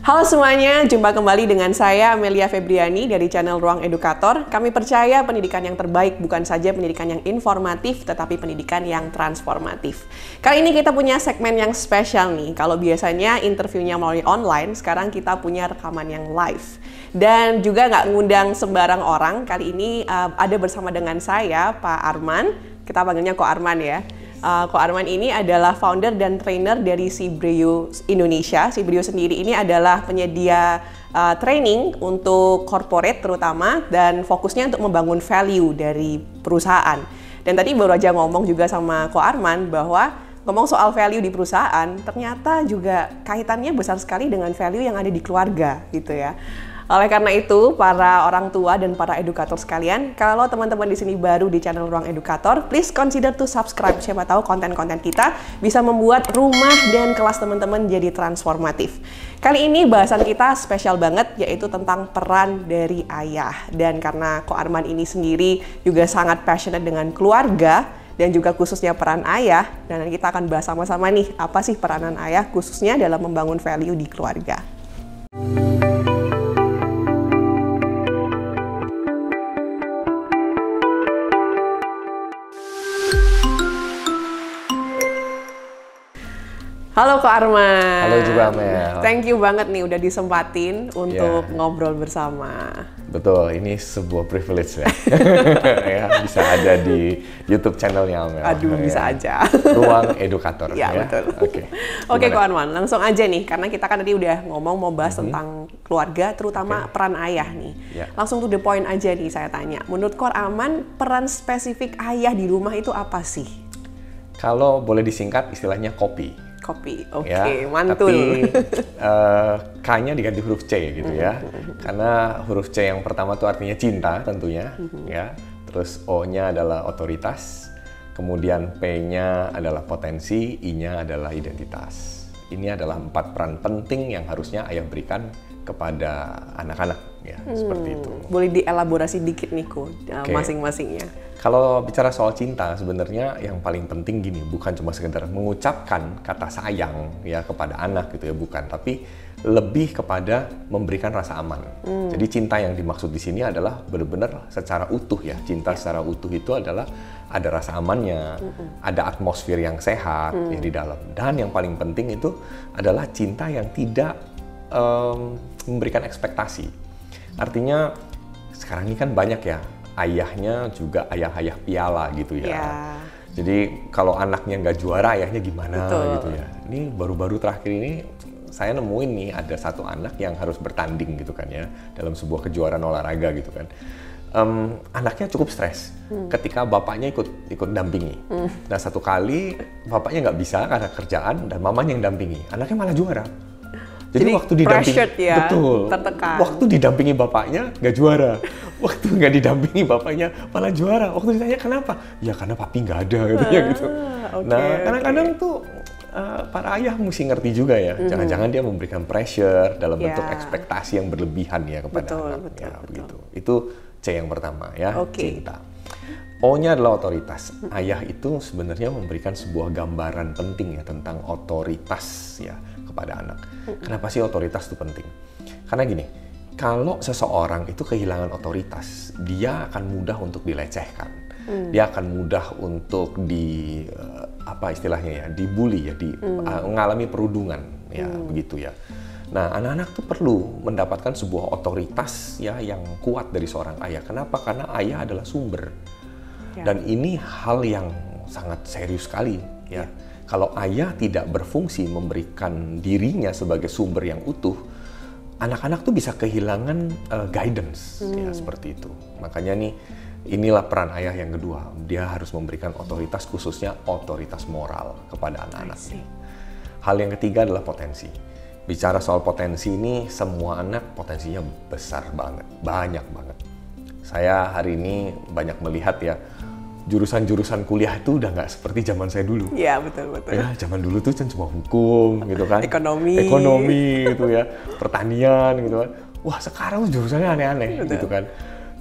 Halo semuanya, jumpa kembali dengan saya Amelia Febriani dari channel Ruang Edukator. Kami percaya pendidikan yang terbaik bukan saja pendidikan yang informatif, tetapi pendidikan yang transformatif. Kali ini kita punya segmen yang spesial nih. Kalau biasanya interviewnya melalui online, sekarang kita punya rekaman yang live. Dan juga nggak ngundang sembarang orang, kali ini ada bersama dengan saya, Pak Arman. Kita panggilnya Ko Arman ya. Ko Arman ini adalah founder dan trainer dari Sibreo Indonesia. Sibreo sendiri ini adalah penyedia training untuk corporate terutama dan fokusnya untuk membangun value dari perusahaan. Dan tadi baru aja ngomong juga sama Ko Arman bahwa ngomong soal value di perusahaan ternyata juga kaitannya besar sekali dengan value yang ada di keluarga gitu ya. Oleh karena itu, para orang tua dan para edukator sekalian, kalau teman-teman di sini baru di channel Ruang Edukator, please consider to subscribe. Siapa tahu konten-konten kita bisa membuat rumah dan kelas teman-teman jadi transformatif. Kali ini bahasan kita spesial banget, yaitu tentang peran dari ayah. Dan karena Ko Arman ini sendiri juga sangat passionate dengan keluarga, dan juga khususnya peran ayah, dan kita akan bahas sama-sama nih, apa sih peranan ayah khususnya dalam membangun value di keluarga. Halo Ko Arman. Halo juga Mel. Thank you banget nih udah disempatin untuk ngobrol bersama. Betul, ini sebuah privilege ya. Ya, bisa ada di YouTube channelnya Mel. Aduh, bisa aja. Ruang Edukator. Ya, betul. Oke, Ko Arman, langsung aja nih, karena kita kan tadi udah ngomong mau bahas tentang keluarga, terutama peran ayah nih. Langsung to the point aja nih saya tanya. Menurut Ko Arman, peran spesifik ayah di rumah itu apa sih? Kalau boleh disingkat istilahnya kopi. Kopi, mantul. Tapi K-nya diganti huruf C gitu ya. Karena huruf C yang pertama tuh artinya cinta tentunya, ya. Terus O-nya adalah otoritas, kemudian P-nya adalah potensi, I-nya adalah identitas. Ini adalah 4 peran penting yang harusnya ayah berikan kepada anak-anak, ya, seperti itu. Boleh dielaborasi dikit nih, Ko, masing-masingnya. Kalau bicara soal cinta, sebenarnya yang paling penting gini, bukan cuma sekedar mengucapkan kata sayang ya kepada anak gitu ya, bukan, tapi lebih kepada memberikan rasa aman. Jadi cinta yang dimaksud di sini adalah benar-benar secara utuh ya. Cinta secara utuh itu adalah ada rasa amannya, ada atmosfer yang sehat ya di dalam. Dan yang paling penting itu adalah cinta yang tidak memberikan ekspektasi. Artinya sekarang ini kan banyak ya, ayahnya juga ayah-ayah piala gitu ya. Jadi kalau anaknya nggak juara, ayahnya gimana gitu ya. Ini baru-baru terakhir ini saya nemuin nih ada satu anak yang harus bertanding gitu kan ya, dalam sebuah kejuaraan olahraga gitu kan. Anaknya cukup stres ketika bapaknya ikut dampingi. Nah satu kali bapaknya nggak bisa karena kerjaan dan mamanya yang dampingi, anaknya malah juara. Jadi waktu didampingi, ya, betul, tertekan. Waktu didampingi bapaknya nggak juara, waktu nggak didampingi bapaknya malah juara. Waktu ditanya kenapa, ya karena papi nggak ada katanya gitu. Nah kadang-kadang tuh para ayah mesti ngerti juga ya, jangan-jangan dia memberikan pressure dalam bentuk ekspektasi yang berlebihan ya kepada anak. Begitu. Itu C yang pertama ya, cinta. O-nya adalah otoritas. Ayah itu sebenarnya memberikan sebuah gambaran penting ya tentang otoritas ya kepada anak. Kenapa sih otoritas itu penting? Karena gini, kalau seseorang itu kehilangan otoritas, dia akan mudah untuk dilecehkan. Dia akan mudah untuk apa istilahnya ya, dibully ya, mengalami perundungan ya, begitu ya. Nah, anak-anak tuh perlu mendapatkan sebuah otoritas ya yang kuat dari seorang ayah. Kenapa? Karena ayah adalah sumber. Dan ini hal yang sangat serius sekali ya. Kalau ayah tidak berfungsi memberikan dirinya sebagai sumber yang utuh, anak-anak tuh bisa kehilangan guidance ya seperti itu. Makanya nih inilah peran ayah yang kedua. Dia harus memberikan otoritas, khususnya otoritas moral kepada anak-anaknya. Hal yang ketiga adalah potensi. Bicara soal potensi ini, semua anak potensinya besar banget, banyak banget. Saya hari ini banyak melihat ya, jurusan-jurusan kuliah itu udah nggak seperti zaman saya dulu. Iya, betul-betul. Ya, zaman dulu tuh cuma hukum gitu kan. Ekonomi gitu ya, pertanian gitu kan. Wah, sekarang jurusannya aneh-aneh gitu kan.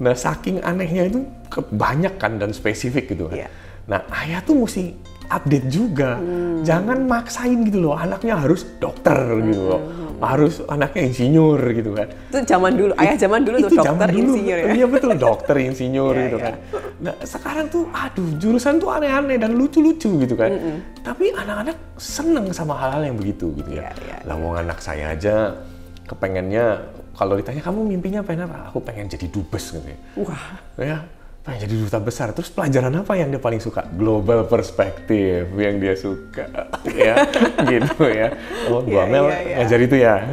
Nah, saking anehnya itu banyak kan dan spesifik gitu kan. Nah, ayah tuh mesti update juga. Jangan maksain gitu loh, anaknya harus dokter gitu loh. harus anaknya insinyur gitu kan. Itu zaman dulu, ayah zaman dulu tuh dokter insinyur ya. Iya betul, dokter insinyur gitu kan. Nah sekarang tuh aduh jurusan tuh aneh-aneh dan lucu-lucu gitu kan. Tapi anak-anak seneng sama hal-hal yang begitu gitu ya. Lah wong anak saya aja kepengennya kalau ditanya kamu mimpinya pengen apa? Aku pengen jadi dubes gitu ya. Wah. Ya, pengen jadi duta besar. Terus pelajaran apa yang dia paling suka? Global perspektif yang dia suka. Ya, gitu ya. Oh, Bu Amel ngajar itu ya.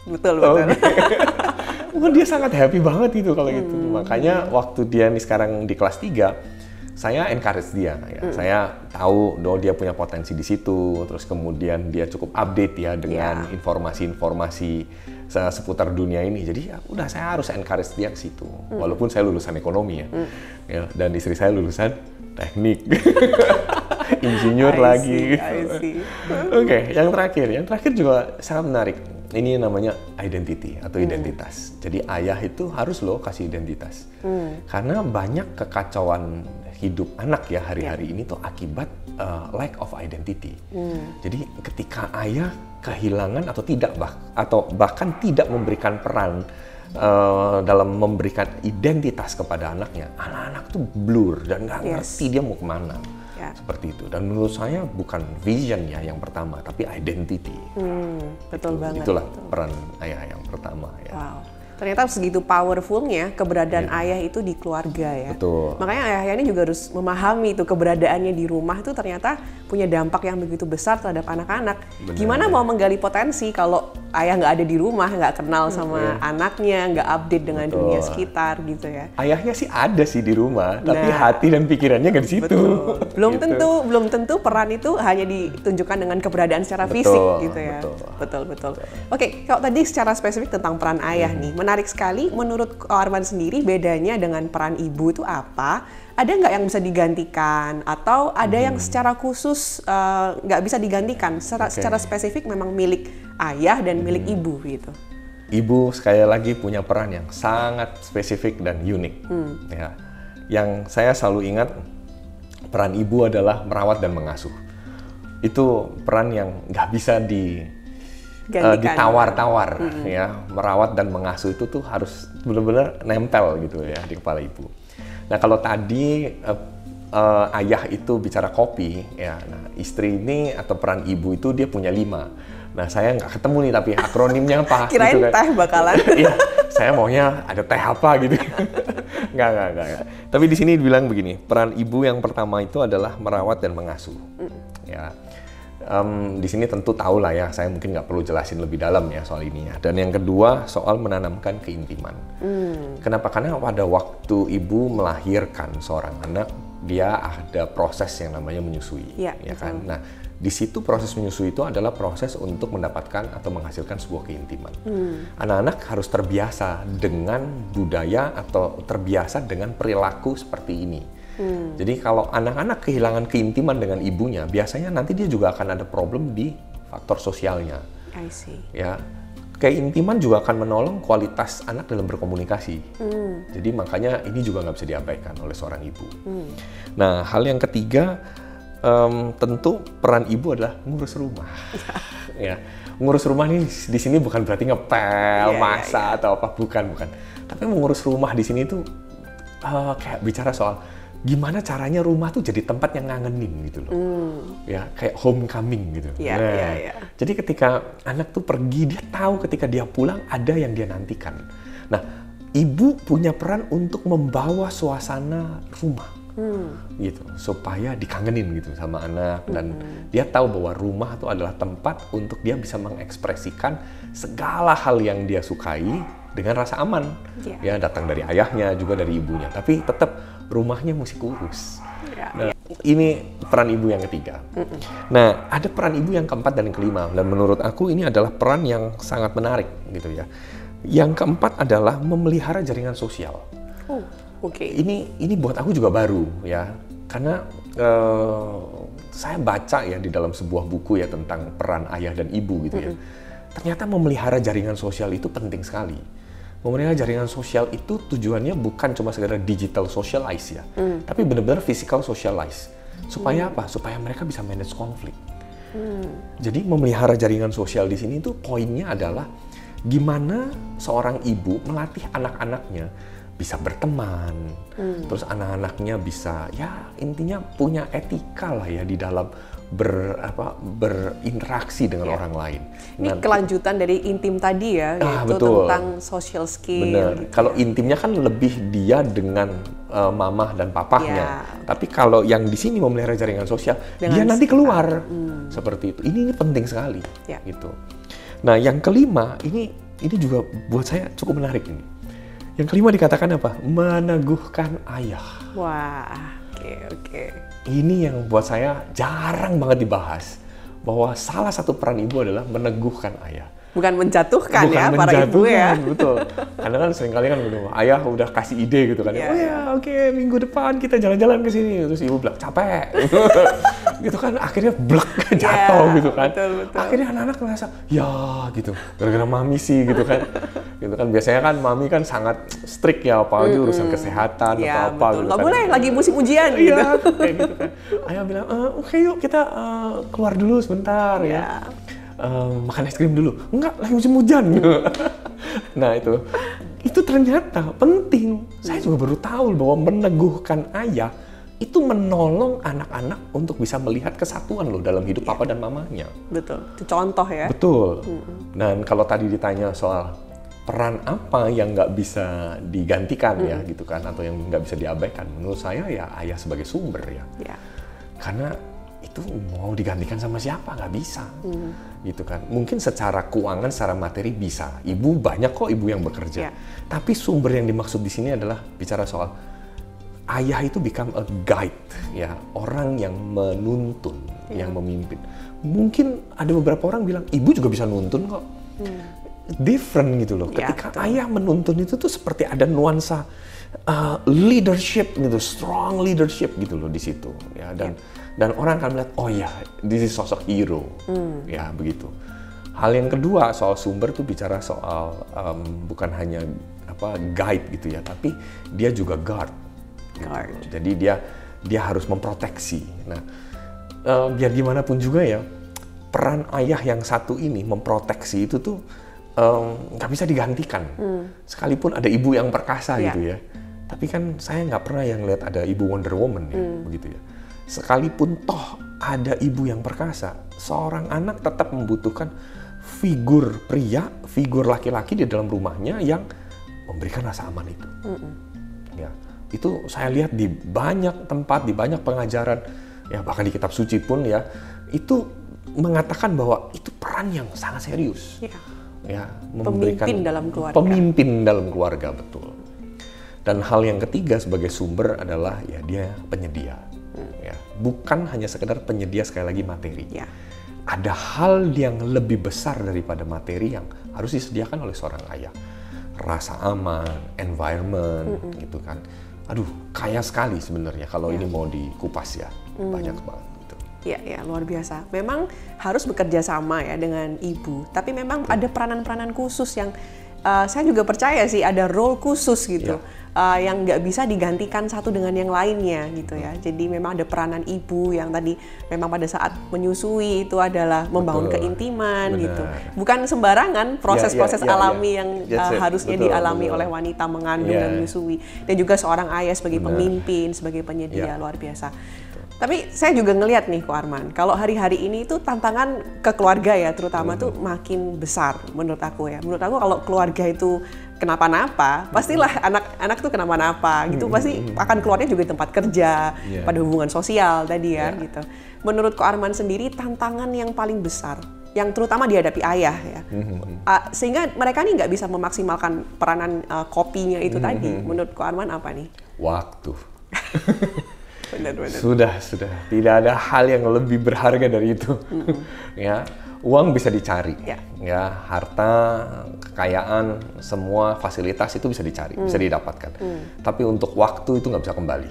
Betul. Oh, dia sangat happy banget itu kalau gitu. Makanya waktu dia nih sekarang di kelas 3, saya encourage dia. Ya. Saya tahu bahwa dia punya potensi di situ. Terus kemudian dia cukup update ya dengan informasi-informasi seputar dunia ini. Jadi ya udah saya harus encourage dia ke situ. Walaupun saya lulusan ekonomi ya, dan istri saya lulusan teknik. Insinyur lagi. Oke, yang terakhir juga sangat menarik. Ini namanya identity atau identitas. Jadi ayah itu harus loh kasih identitas. Karena banyak kekacauan hidup anak ya hari-hari ini tuh akibat lack of identity. Jadi ketika ayah kehilangan atau bahkan tidak memberikan peran dalam memberikan identitas kepada anaknya, anak-anak tuh blur dan nggak ngerti dia mau kemana. Seperti itu. Dan menurut saya bukan vision ya yang pertama, tapi identity. Betul banget. Itulah peran ayah yang pertama ya. Wow. Ternyata segitu powerfulnya keberadaan ayah itu di keluarga ya. Betul. Makanya ayah ini juga harus memahami itu keberadaannya di rumah itu ternyata punya dampak yang begitu besar terhadap anak-anak. Gimana mau menggali potensi kalau ayah nggak ada di rumah, nggak kenal sama anaknya, nggak update dengan dunia sekitar gitu ya. Ayahnya sih ada sih di rumah, tapi hati dan pikirannya nggak di situ. Belum tentu peran itu hanya ditunjukkan dengan keberadaan secara fisik gitu ya. Betul. Oke, kalau tadi secara spesifik tentang peran ayah nih, menarik sekali. Menurut Arman sendiri bedanya dengan peran ibu itu apa? Ada nggak yang bisa digantikan atau ada yang secara khusus nggak bisa digantikan? Secara spesifik memang milik ayah dan milik ibu gitu. Ibu sekali lagi punya peran yang sangat spesifik dan unik. Ya. Yang saya selalu ingat peran ibu adalah merawat dan mengasuh. Itu peran yang nggak bisa ditawar-tawar ya. Merawat dan mengasuh itu tuh harus benar-benar nempel gitu ya di kepala ibu. Nah kalau tadi ayah itu bicara kopi ya, nah istri ini atau peran ibu itu dia punya 5. Nah saya nggak ketemu nih tapi akronimnya apa? Kirain gitu kan. Teh bakalan. Iya, saya maunya ada teh apa gitu. Nggak. Tapi di sini dibilang begini, peran ibu yang pertama itu adalah merawat dan mengasuh. Ya. Di sini tentu tahu lah ya, saya mungkin nggak perlu jelasin lebih dalam ya soal ini ya. Dan yang kedua soal menanamkan keintiman. Kenapa? Karena pada waktu ibu melahirkan seorang anak, dia ada proses yang namanya menyusui, ya kan? Nah, di situ proses menyusui itu adalah proses untuk mendapatkan atau menghasilkan sebuah keintiman. Anak-anak harus terbiasa dengan budaya atau terbiasa dengan perilaku seperti ini. Jadi kalau anak-anak kehilangan keintiman dengan ibunya, biasanya nanti dia juga akan ada problem di faktor sosialnya. I see. Ya, keintiman juga akan menolong kualitas anak dalam berkomunikasi. Jadi makanya ini juga nggak bisa diabaikan oleh seorang ibu. Nah, hal yang ketiga, tentu peran ibu adalah ngurus rumah. Ya, ngurus rumah nih di sini bukan berarti ngepel, masak atau apa, bukan. Tapi mengurus rumah di sini tuh kayak bicara soal gimana caranya rumah tuh jadi tempat yang ngangenin gitu loh. Ya, kayak homecoming gitu. Jadi ketika anak tuh pergi, dia tahu ketika dia pulang ada yang dia nantikan. Nah, ibu punya peran untuk membawa suasana rumah. Gitu, supaya dikangenin gitu sama anak dan dia tahu bahwa rumah itu adalah tempat untuk dia bisa mengekspresikan segala hal yang dia sukai dengan rasa aman. Ya, datang dari ayahnya juga dari ibunya, tapi tetap rumahnya mesti kurus. Nah, ini peran ibu yang ketiga. Nah, ada peran ibu yang keempat dan yang kelima, dan menurut aku ini adalah peran yang sangat menarik gitu ya. Yang keempat adalah memelihara jaringan sosial. Ini buat aku juga baru ya, karena saya baca ya di dalam sebuah buku ya tentang peran ayah dan ibu gitu ya. Ternyata memelihara jaringan sosial itu penting sekali. Memelihara jaringan sosial itu tujuannya bukan cuma sekedar digital socialize ya, tapi benar-benar physical socialize. Supaya apa? Supaya mereka bisa manage konflik. Jadi memelihara jaringan sosial di sini itu poinnya adalah gimana seorang ibu melatih anak-anaknya bisa berteman, terus anak-anaknya bisa ya intinya punya etika lah ya di dalam berinteraksi dengan orang lain. Ini kelanjutan dari intim tadi ya, yaitu betul. Tentang social skill. Bener. Gitu kalau intimnya kan lebih dia dengan mamah dan papahnya. Tapi kalau yang di sini memelihara jaringan sosial, dengan dia nanti keluar seperti itu. Ini penting sekali. Gitu. Nah, yang kelima ini juga buat saya cukup menarik ini. Yang kelima dikatakan apa? Meneguhkan ayah. Wah, oke. Ini yang buat saya jarang banget dibahas. Bahwa salah satu peran ibu adalah meneguhkan ayah. Bukan menjatuhkan ya para ibu ya. Betul. Karena kan seringkali kan ayah udah kasih ide gitu kan. Oke, minggu depan kita jalan-jalan ke sini. Terus ibu bilang capek. Gitu kan akhirnya blek jatuh gitu kan. Betul. Akhirnya anak-anak ngerasa ya gitu. Gara-gara mami sih gitu kan. Gitu kan biasanya kan mami kan sangat strict ya apalagi urusan kesehatan atau apa gitu. Nggak boleh lagi musim ujian gitu. Iya, kayak gitu kan. Ayah bilang, oke yuk kita keluar dulu sebentar ya. Makan es krim dulu. Enggak, lagi musim hujan. Nah itu ternyata penting. Saya juga baru tahu bahwa meneguhkan ayah itu menolong anak-anak untuk bisa melihat kesatuan loh dalam hidup papa dan mamanya. Betul, itu contoh ya. Betul. Dan kalau tadi ditanya soal peran apa yang nggak bisa digantikan ya gitu kan, atau yang nggak bisa diabaikan, menurut saya ya ayah sebagai sumber ya. Karena itu mau digantikan sama siapa, nggak bisa. Gitu kan. Mungkin secara keuangan, secara materi bisa. Ibu banyak kok ibu yang bekerja. Tapi sumber yang dimaksud di sini adalah bicara soal ayah itu become a guide, ya, orang yang menuntun, yang memimpin. Mungkin ada beberapa orang bilang ibu juga bisa nuntun kok. Different gitu loh. Ketika ayah menuntun itu tuh seperti ada nuansa leadership gitu, strong leadership gitu loh di situ. Ya, dan orang akan melihat, oh ya, this is sosok hero, ya begitu. Hal yang kedua soal sumber tuh bicara soal bukan hanya guide gitu ya, tapi dia juga guard. Gitu. Jadi dia harus memproteksi. Nah, biar gimana pun juga ya, peran ayah yang satu ini memproteksi itu tuh nggak bisa digantikan. Sekalipun ada ibu yang perkasa gitu ya. Tapi kan saya nggak pernah yang lihat ada ibu Wonder Woman ya, begitu ya. Sekalipun toh ada ibu yang perkasa, seorang anak tetap membutuhkan figur pria, figur laki-laki di dalam rumahnya yang memberikan rasa aman itu. Ya, itu saya lihat di banyak tempat, di banyak pengajaran, ya bahkan di kitab suci pun ya, itu mengatakan bahwa itu peran yang sangat serius. Ya, memberikan pemimpin dalam keluarga, betul. Dan hal yang ketiga sebagai sumber adalah ya dia penyedia. Ya, bukan hanya sekedar penyedia sekali lagi materi. Ada hal yang lebih besar daripada materi yang harus disediakan oleh seorang ayah. Rasa aman, environment, gitu kan. Aduh, kaya sekali sebenarnya kalau ini mau dikupas ya, banyak banget. Ya, luar biasa. Memang harus bekerja sama ya dengan ibu. Tapi memang ada peranan-peranan khusus yang saya juga percaya sih ada role khusus gitu. Yang nggak bisa digantikan satu dengan yang lainnya gitu ya. Jadi memang ada peranan ibu yang tadi memang pada saat menyusui itu adalah membangun keintiman gitu. Bukan sembarangan proses-proses alami yang harusnya dialami oleh wanita mengandung dan menyusui. Dan juga seorang ayah sebagai pemimpin, sebagai penyedia, luar biasa. Tapi saya juga ngelihat nih Ko Arman, kalau hari-hari ini tuh tantangan ke keluarga ya terutama tuh makin besar menurut aku ya. Menurut aku kalau keluarga itu kenapa-napa, pastilah anak-anak tuh kenapa-napa gitu, pasti akan keluarnya juga di tempat kerja, pada hubungan sosial tadi ya gitu. Menurut Ko Arman sendiri tantangan yang paling besar yang terutama dihadapi ayah ya, sehingga mereka nih nggak bisa memaksimalkan peranan kopinya itu tadi. Menurut Ko Arman apa nih? Waktu. Benar. Sudah. Tidak ada hal yang lebih berharga dari itu. Ya, uang bisa dicari. Ya, harta, kekayaan, semua fasilitas itu bisa dicari, bisa didapatkan. Tapi untuk waktu itu nggak bisa kembali.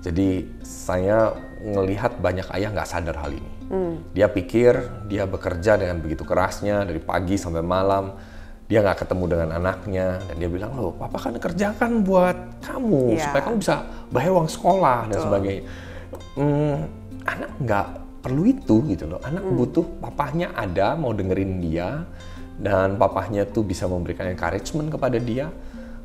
Jadi saya ngelihat banyak ayah nggak sadar hal ini. Dia pikir dia bekerja dengan begitu kerasnya dari pagi sampai malam. Dia nggak ketemu dengan anaknya dan dia bilang, loh papa kan kerjakan buat kamu supaya kamu bisa bayar uang sekolah dan sebagainya. Anak nggak perlu itu gitu loh. Anak butuh papahnya ada, mau dengerin dia, dan papahnya tuh bisa memberikan encouragement kepada dia,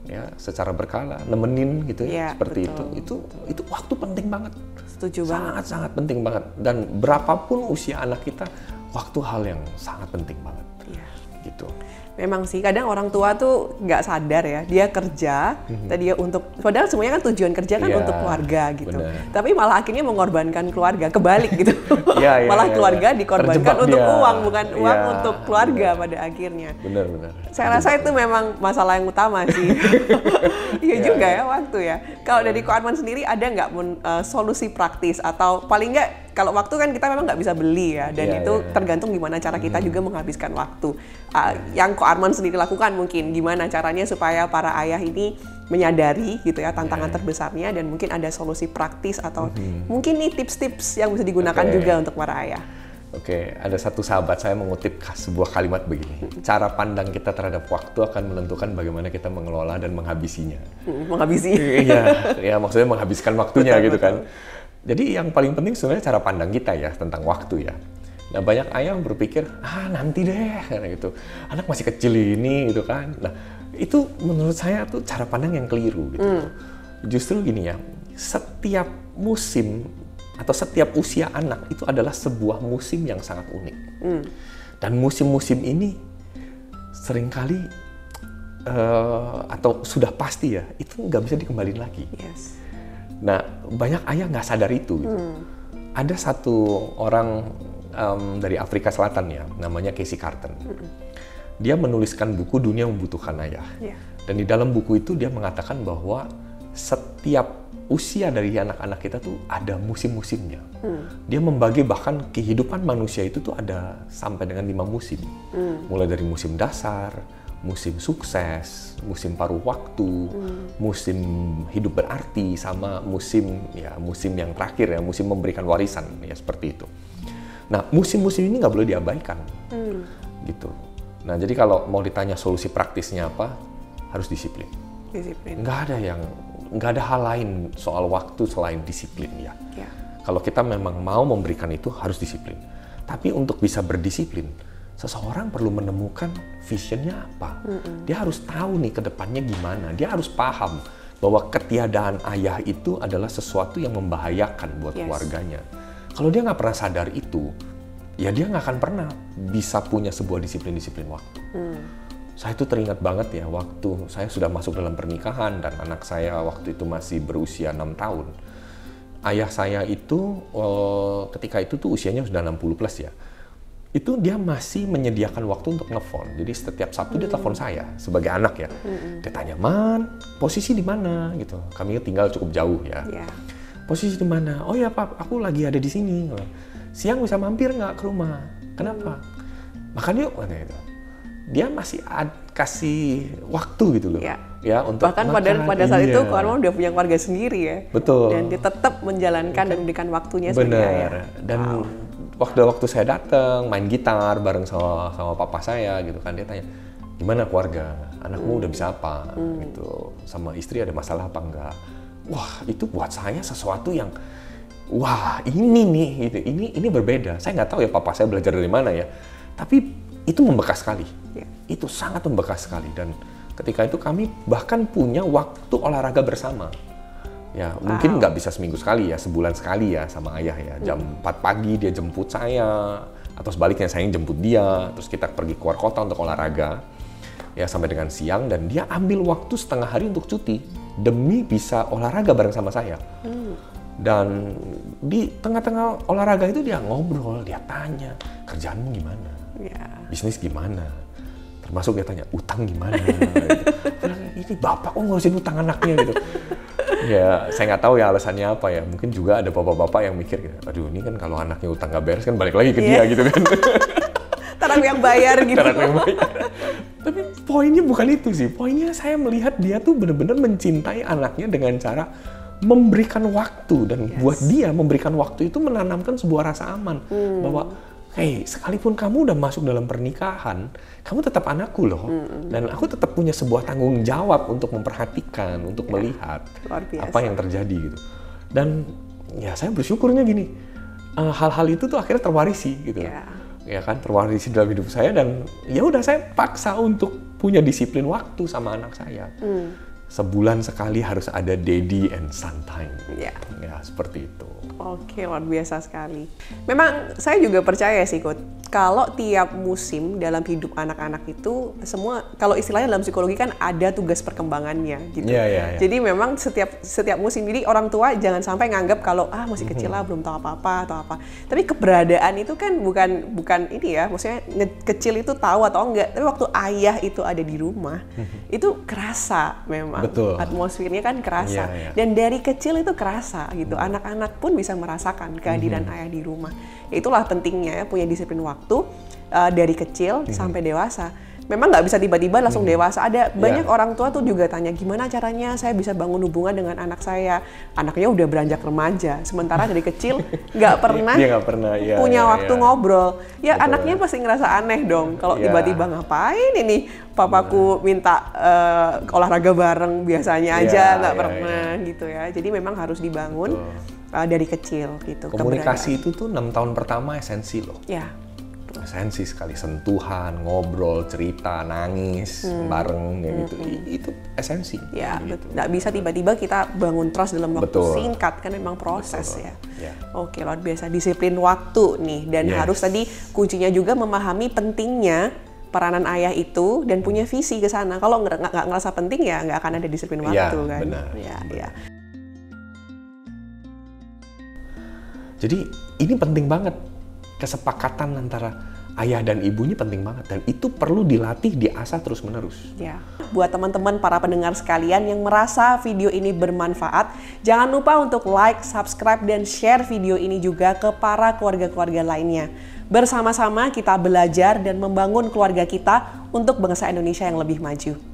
ya secara berkala, nemenin gitu ya, seperti betul. Itu waktu penting banget. Setuju banget. Sangat penting banget. Dan berapapun usia anak kita, waktu hal yang sangat penting banget. Iya. Gitu. Memang sih, kadang orang tua tuh nggak sadar ya, dia kerja, tadi ya padahal semuanya kan tujuan kerja kan untuk keluarga gitu. Bener. Tapi malah akhirnya mengorbankan keluarga, kebalik gitu. Malah keluarga dikorbankan terjebak untuk uang, bukan uang untuk keluarga pada akhirnya. Benar. Saya rasa itu memang masalah yang utama sih. Iya juga ya, waktu ya. Kalau dari Ko Arman sendiri ada nggak solusi praktis atau paling nggak, kalau waktu kan kita memang nggak bisa beli ya, dan itu tergantung gimana cara kita juga menghabiskan waktu. Yang Ko Arman sendiri lakukan mungkin gimana caranya supaya para ayah ini menyadari gitu ya tantangan terbesarnya, dan mungkin ada solusi praktis atau mungkin nih tips-tips yang bisa digunakan juga untuk para ayah. Oke, ada satu sahabat saya mengutip sebuah kalimat begini. Cara pandang kita terhadap waktu akan menentukan bagaimana kita mengelola dan menghabisinya. Menghabisi. Iya, maksudnya menghabiskan waktunya gitu kan. Jadi yang paling penting sebenarnya cara pandang kita ya tentang waktu ya. Nah, banyak ayah berpikir, nanti deh, karena gitu. Anak masih kecil ini gitu kan. Nah, itu menurut saya tuh cara pandang yang keliru gitu. Justru gini ya, setiap musim atau setiap usia anak itu adalah sebuah musim yang sangat unik. Dan musim-musim ini seringkali atau sudah pasti ya, itu nggak bisa dikembaliin lagi. Yes. Nah, banyak ayah nggak sadar itu. Gitu. Ada satu orang dari Afrika Selatan ya, namanya Casey Carton. Dia menuliskan buku Dunia Membutuhkan Ayah. Dan di dalam buku itu dia mengatakan bahwa setiap usia dari anak-anak kita tuh ada musim-musimnya. Dia membagi bahkan kehidupan manusia itu tuh ada sampai dengan 5 musim. Mulai dari musim dasar, musim sukses, musim paruh waktu, musim hidup berarti, sama musim yang terakhir ya, musim memberikan warisan ya, seperti itu. Nah, musim-musim ini nggak boleh diabaikan, gitu. Nah, jadi kalau mau ditanya solusi praktisnya apa, harus disiplin. Nggak ada hal lain soal waktu selain disiplin ya. Kalau kita memang mau memberikan itu, harus disiplin. Tapi untuk bisa berdisiplin, seseorang perlu menemukan visionnya apa. Dia harus tahu nih ke depannya gimana. Dia harus paham bahwa ketiadaan ayah itu adalah sesuatu yang membahayakan buat keluarganya. Kalau dia nggak pernah sadar itu, ya dia nggak akan pernah bisa punya sebuah disiplin-disiplin waktu. Saya itu teringat banget ya, waktu saya sudah masuk dalam pernikahan dan anak saya waktu itu masih berusia 6 tahun. Ayah saya itu ketika itu tuh usianya sudah 60 plus ya. Itu dia masih menyediakan waktu untuk nelfon. Jadi setiap Sabtu dia telepon saya sebagai anak ya. Dia tanya, "Man, posisi di mana?" gitu. Kami tinggal cukup jauh ya. Posisi di mana? "Oh ya Pap, aku lagi ada di sini. Siang bisa mampir nggak ke rumah?" "Kenapa?" "Makan yuk," katanya itu. Dia masih kasih waktu gitu loh. Ya, untuk bahkan pada saat itu Ko Arman udah punya keluarga sendiri ya. Betul. Dan dia tetap menjalankan dan memberikan waktunya sebagai ayah. Dan waktu saya datang main gitar bareng sama papa saya gitu kan, dia tanya, "Gimana keluarga? Anakmu udah bisa apa?" gitu. "Sama istri ada masalah apa enggak?" Wah, itu buat saya sesuatu yang wah, ini nih gitu. Ini berbeda. Saya nggak tahu ya papa saya belajar dari mana ya. Tapi itu membekas sekali. Itu sangat membekas sekali, dan ketika itu kami bahkan punya waktu olahraga bersama. Ya, mungkin nggak bisa seminggu sekali ya, sebulan sekali ya sama ayah ya. Jam 4 pagi dia jemput saya, atau sebaliknya saya yang jemput dia, terus kita pergi keluar kota untuk olahraga. Ya, sampai dengan siang, dan dia ambil waktu setengah hari untuk cuti demi bisa olahraga bareng sama saya. Dan di tengah-tengah olahraga itu dia ngobrol, dia tanya, "Kerjaanmu gimana? Bisnis gimana?" Termasuk dia tanya, "Utang gimana?" gitu. "Ini bapak kok ngurusin utang anaknya?" gitu. Ya, saya nggak tahu ya alasannya apa ya. Mungkin juga ada bapak-bapak yang mikir, "Aduh, ini kan kalau anaknya utang nggak beres kan balik lagi ke dia gitu kan." Ntar aku yang bayar gitu. Tapi poinnya bukan itu sih. Poinnya saya melihat dia tuh benar-benar mencintai anaknya dengan cara memberikan waktu, dan buat dia memberikan waktu itu menanamkan sebuah rasa aman bahwa hey, sekalipun kamu udah masuk dalam pernikahan, kamu tetap anakku loh, dan aku tetap punya sebuah tanggung jawab untuk memperhatikan, untuk melihat apa yang terjadi gitu. Dan ya saya bersyukurnya gini, hal-hal itu tuh akhirnya terwarisi gitu. Ya kan, terwarisi dalam hidup saya, dan ya udah saya paksa untuk punya disiplin waktu sama anak saya. Sebulan sekali harus ada daddy and son time. Ya, seperti itu. Oke, luar biasa sekali. Memang saya juga percaya sih, Coach, kalau tiap musim dalam hidup anak-anak itu semua, kalau istilahnya dalam psikologi kan ada tugas perkembangannya gitu. Jadi memang setiap musim, jadi orang tua jangan sampai nganggap kalau masih kecil lah, belum tahu apa-apa atau apa. Tapi keberadaan itu kan bukan ini ya, maksudnya kecil itu tahu atau enggak, tapi waktu ayah itu ada di rumah, itu kerasa memang. Betul. Atmosfernya kan kerasa. Dan dari kecil itu kerasa gitu. Anak-anak pun bisa merasakan kehadiran ayah di rumah. Itulah pentingnya punya disiplin waktu dari kecil sampai dewasa. Memang nggak bisa tiba-tiba langsung dewasa. Ada banyak orang tua tuh juga tanya, gimana caranya saya bisa bangun hubungan dengan anak saya? Anaknya udah beranjak remaja, sementara dari kecil nggak pernah, punya waktu ngobrol. Ya betul. Anaknya pasti ngerasa aneh dong kalau tiba-tiba ngapain ini papaku minta olahraga bareng biasanya aja nggak pernah gitu ya. Jadi memang harus dibangun dari kecil gitu. Komunikasi itu tuh 6 tahun pertama esensi loh. Esensi sekali, sentuhan, ngobrol, cerita, nangis bareng gitu. Itu esensi. Ya, gitu. Nggak bisa tiba-tiba kita bangun trust dalam waktu singkat, kan memang proses ya. Oke, luar biasa. Disiplin waktu nih, dan harus tadi kuncinya juga memahami pentingnya peranan ayah itu dan punya visi ke sana. Kalau nggak ngerasa penting ya nggak akan ada disiplin waktu kan. Benar. Ya. Jadi ini penting banget, kesepakatan antara ayah dan ibu ini penting banget, dan itu perlu dilatih, diasah terus-menerus. Ya. Buat teman-teman para pendengar sekalian yang merasa video ini bermanfaat, jangan lupa untuk like, subscribe, dan share video ini juga ke para keluarga-keluarga lainnya. Bersama-sama kita belajar dan membangun keluarga kita untuk bangsa Indonesia yang lebih maju.